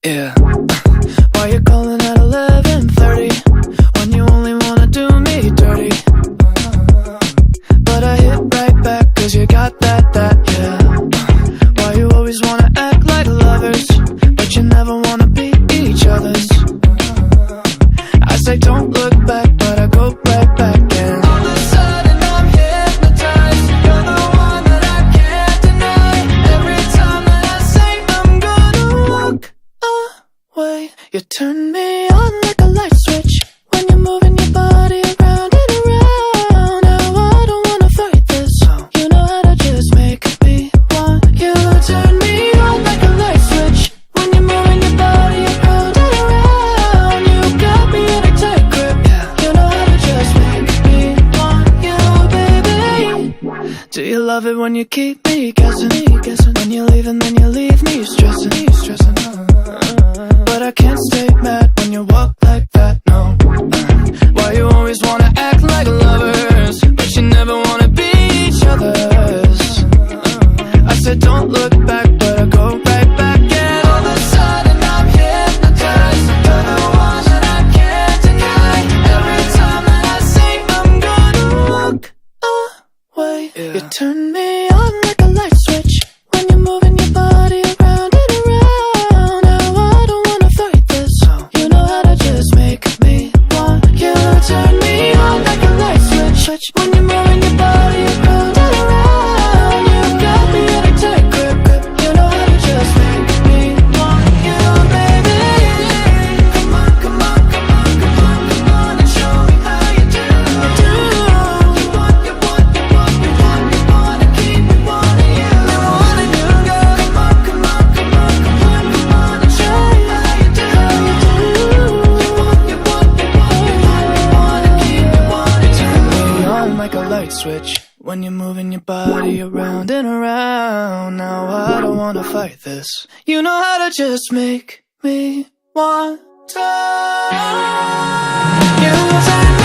Yeah. Why you calling at 11:30 when you only wanna do me dirty? But I hit right back cause you got that, yeah. Why you always wanna act like lovers, but you never wanna be each other's? I say don't look back, but I go right back and all of a sudden I'm hypnotized. You're the one that I can't deny. Every time that I say I'm gonna walk away, you turn me on like a light switch when you're moving your body around and around. Now I don't wanna fight this. You know how to just make me want you. Turn me on like a light switch when you're moving your body around and around. You got me in a tight grip. You know how to just make me want you, baby. Do you love it when you keep me guessing? When you leave and then you leave me stressing. But I can't stay mad when you walk like that, no. Why you always wanna act like lovers, but you never wanna be each other's? I said don't look back, but I go right back and all of a sudden I'm hypnotized. You're the one that I can't deny. Every time that I say I'm gonna walk away, you turn me on like a light switch when you're moving your body around and around. Now I don't wanna fight this. You know how to just make me want you. Turn me on like a light switch when you're moving your body around and around. You got me in a tight grip. You know how to just make me want you, baby. Come on, come on, come on, come on, come on and show me how you do. You want, you want, you want, you want, you wanna keep me wanting you. I wanna you, girl. Come on, come on, come on, come on, come on and show me how you do. You want, you want, you want, you want, you wanna keep me wanting you. Turn me on like a light switch when you're moving your body around and around. Now I don't wanna fight this. You know how to just make me want to. You turn